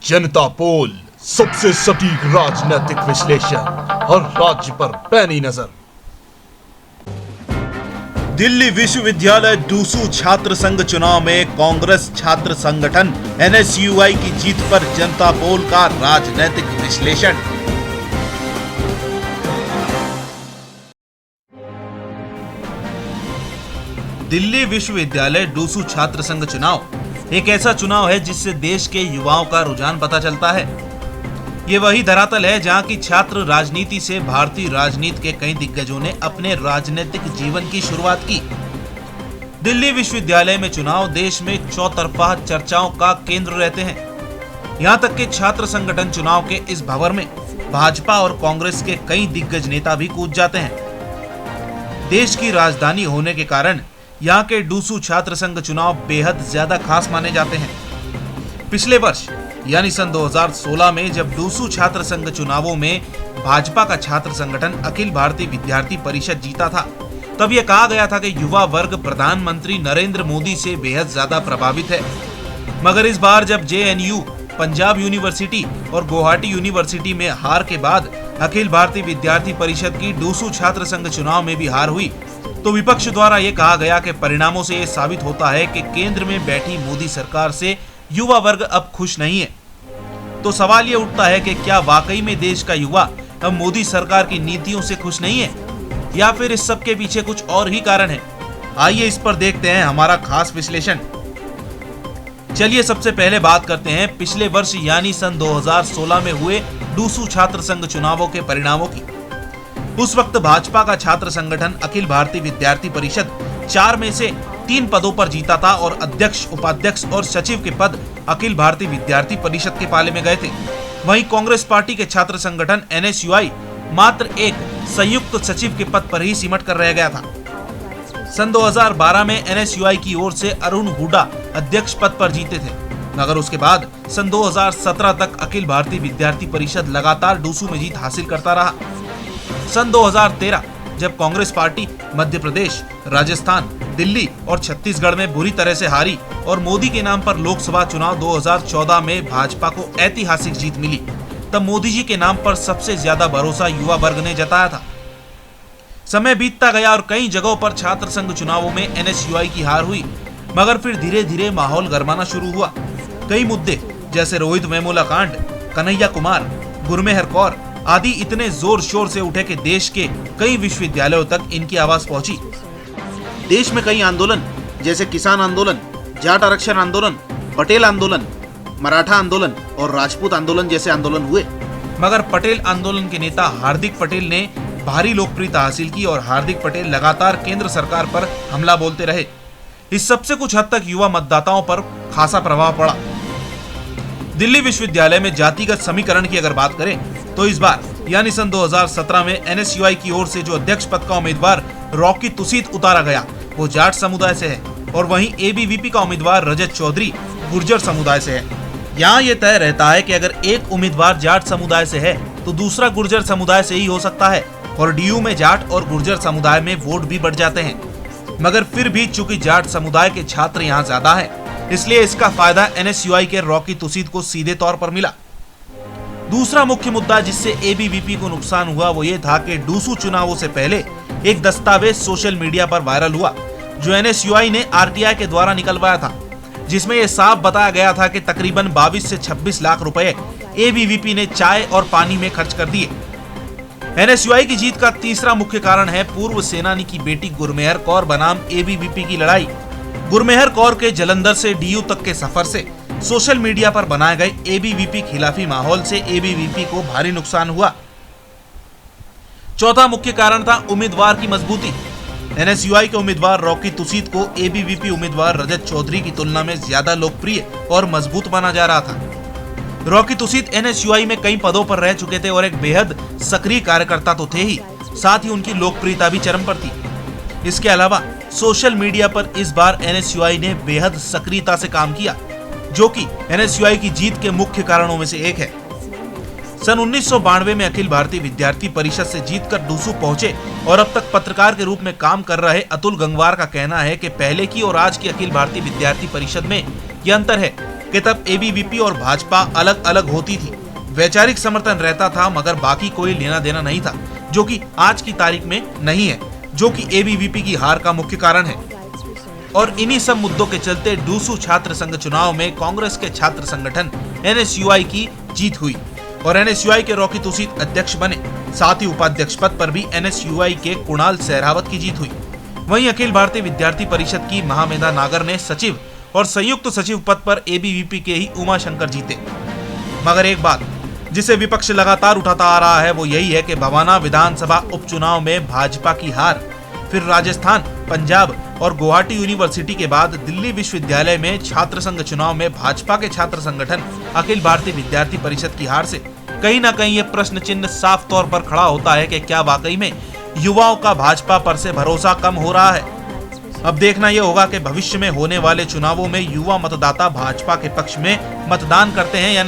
जनता पोल, सबसे सटीक राजनीतिक विश्लेषण हर राज्य पर पैनी नजर। दिल्ली विश्वविद्यालय डूसू छात्र संघ चुनाव में कांग्रेस छात्र संगठन NSUI की जीत पर जनता पोल का राजनीतिक विश्लेषण। दिल्ली विश्वविद्यालय डूसू छात्र संघ चुनाव एक ऐसा चुनाव है जिससे देश के युवाओं का रुझान पता चलता है। ये वही धरातल है जहां की छात्र राजनीति से भारतीय राजनीति के कई दिग्गजों ने अपने राजनीतिक जीवन की शुरुआत की। दिल्ली विश्वविद्यालय में चुनाव देश में चौतरफा चर्चाओं का केंद्र रहते हैं। यहाँ तक कि छात्र संगठन चुनाव के इस भंवर में भाजपा और कांग्रेस के कई दिग्गज नेता भी कूद जाते हैं। देश की राजधानी होने के कारण यहाँ के डूसू छात्र संघ चुनाव बेहद ज्यादा खास माने जाते हैं। पिछले वर्ष यानी सन 2016 में जब डूसू छात्र संघ चुनावों में भाजपा का छात्र संगठन अखिल भारतीय विद्यार्थी परिषद जीता था, तब यह कहा गया था कि युवा वर्ग प्रधानमंत्री नरेंद्र मोदी से बेहद ज्यादा प्रभावित है। मगर इस बार जब JNU, पंजाब यूनिवर्सिटी और गुवाहाटी यूनिवर्सिटी में हार के बाद अखिल भारतीय विद्यार्थी परिषद की डूसू छात्र संघ चुनाव में भी हार हुई, तो विपक्ष द्वारा यह कहा गया कि परिणामों से यह साबित होता है कि केंद्र में बैठी मोदी सरकार से युवा वर्ग अब खुश नहीं है। तो सवाल ये उठता है कि क्या वाकई में देश का युवा अब मोदी सरकार की नीतियों से खुश नहीं है, या फिर इस सब के पीछे कुछ और ही कारण है। आइए इस पर देखते हैं हमारा खास विश्लेषण। चलिए सबसे पहले बात करते हैं पिछले वर्ष यानी सन 2016 में हुए डूसू छात्र संघ चुनावों के परिणामों की। उस वक्त भाजपा का छात्र संगठन अखिल भारतीय विद्यार्थी परिषद 4 में से 3 पदों पर जीता था और अध्यक्ष, उपाध्यक्ष और सचिव के पद अखिल भारतीय विद्यार्थी परिषद के पाले में गए थे। वहीं कांग्रेस पार्टी के छात्र संगठन NSUI मात्र एक संयुक्त सचिव के पद पर ही सिमट कर रह गया था। सन 2012 में NSUI की ओर से अरुण हुड्डा अध्यक्ष पद पर जीते थे, मगर उसके बाद सन 2017 तक अखिल भारतीय विद्यार्थी परिषद लगातार डूसू में जीत हासिल करता रहा। सन 2013 जब कांग्रेस पार्टी मध्य प्रदेश, राजस्थान, दिल्ली और छत्तीसगढ़ में बुरी तरह से हारी और मोदी के नाम पर लोकसभा चुनाव 2014 में भाजपा को ऐतिहासिक जीत मिली, तब मोदी जी के नाम पर सबसे ज्यादा भरोसा युवा वर्ग ने जताया था। समय बीतता गया और कई जगहों पर छात्र संघ चुनावों में NSUI की हार हुई, मगर फिर धीरे धीरे माहौल गरमाना शुरू हुआ। कई मुद्दे जैसे रोहित वेमुला कांड, कन्हैया कुमार, गुरमेहर कौर आदि इतने जोर शोर से उठे कि देश के कई विश्वविद्यालयों तक इनकी आवाज पहुंची। देश में कई आंदोलन जैसे किसान आंदोलन, जाट आरक्षण आंदोलन, पटेल आंदोलन, मराठा आंदोलन और राजपूत आंदोलन जैसे आंदोलन हुए, मगर पटेल आंदोलन के नेता हार्दिक पटेल ने भारी लोकप्रियता हासिल की और हार्दिक पटेल लगातार केंद्र सरकार पर हमला बोलते रहे। इस सबसे कुछ हद तक युवा मतदाताओं पर खासा प्रभाव पड़ा। दिल्ली विश्वविद्यालय में जातिगत समीकरण की अगर बात करें तो इस बार यानी सन 2017 में NSUI की ओर से जो अध्यक्ष पद का उम्मीदवार रॉकी तुसीद उतारा गया वो जाट समुदाय से है, और वहीं ABVP का उम्मीदवार रजत चौधरी गुर्जर समुदाय से है। यहाँ ये तय रहता है कि अगर एक उम्मीदवार जाट समुदाय से है तो दूसरा गुर्जर समुदाय से ही हो सकता है, और DU में जाट और गुर्जर समुदाय में वोट भी बढ़ जाते हैं। मगर फिर भी चूंकि जाट समुदाय के छात्र यहाँ ज्यादा है, इसलिए इसका फायदा NSUI के रॉकी तुसीद को सीधे तौर पर मिला। दूसरा मुख्य मुद्दा जिससे ABVP को नुकसान हुआ वो ये था कि डूसू चुनावों से पहले एक दस्तावेज सोशल मीडिया पर वायरल हुआ जो NSUI ने RTI के द्वारा निकलवाया था, जिसमें यह साफ बताया गया था कि तकरीबन 22 से 26 लाख रुपए ABVP ने चाय और पानी में खर्च कर दिए। NSUI की जीत का तीसरा मुख्य कारण है पूर्व सेनानी की बेटी गुरमेहर कौर बनाम ABVP की लड़ाई। गुरमेहर कौर के जलंधर से DU तक के सफर से सोशल मीडिया पर बनाए गए ABVP खिलाफी माहौल से ABVP को भारी नुकसान हुआ। चौथा मुख्य कारण था उम्मीदवार की मजबूती। NSUI के उम्मीदवार रॉकी तुसीद को ABVP उम्मीदवार रजत चौधरी की तुलना में ज्यादा लोकप्रिय और मजबूत माना जा रहा था। रॉकी तुसीद NSUI में कई पदों पर रह चुके थे और एक बेहद सक्रिय कार्यकर्ता तो थे ही, साथ ही उनकी लोकप्रियता भी चरम पर थी। इसके अलावा सोशल मीडिया पर इस बार NSUI ने बेहद सक्रियता से काम किया, जो कि NSUI की जीत के मुख्य कारणों में से एक है। सन 1992 में अखिल भारतीय विद्यार्थी परिषद से जीतकर डूसू पहुंचे और अब तक पत्रकार के रूप में काम कर रहे अतुल गंगवार का कहना है कि पहले की और आज की अखिल भारतीय विद्यार्थी परिषद में यह अंतर है कि तब एबीवीपी और भाजपा अलग अलग होती थी। वैचारिक समर्थन रहता था मगर बाकी कोई लेना देना नहीं था, जो कि आज की तारीख में नहीं है, जो कि एबीवीपी की हार का मुख्य कारण है। और इन्हीं सब मुद्दों के चलते डूसू छात्र संघ चुनाव में कांग्रेस के छात्र संगठन एनएसयूआई की जीत हुई और एनएसयूआई के रॉकी तुसीद अध्यक्ष बने। साथ ही उपाध्यक्ष पद पर भी एनएसयूआई के कुणाल सहरावत की जीत हुई। वहीं अखिल भारतीय विद्यार्थी परिषद की महामेधा नागर ने सचिव और संयुक्त सचिव पद पर एबीवीपी के ही उमा शंकर जीते। मगर एक बात जिसे विपक्ष लगातार उठाता आ रहा है वो यही है कि भवाना विधानसभा उपचुनाव में भाजपा की हार, फिर राजस्थान, पंजाब और गुवाहाटी यूनिवर्सिटी के बाद दिल्ली विश्वविद्यालय में छात्र संघ चुनाव में भाजपा के छात्र संगठन अखिल भारतीय विद्यार्थी परिषद की हार से कहीं ना कहीं ये प्रश्न चिन्ह साफ तौर पर खड़ा होता है कि क्या वाकई में युवाओं का भाजपा पर से भरोसा कम हो रहा है। अब देखना यह होगा कि भविष्य में होने वाले चुनावों में युवा मतदाता भाजपा के पक्ष में मतदान करते हैं या नहीं।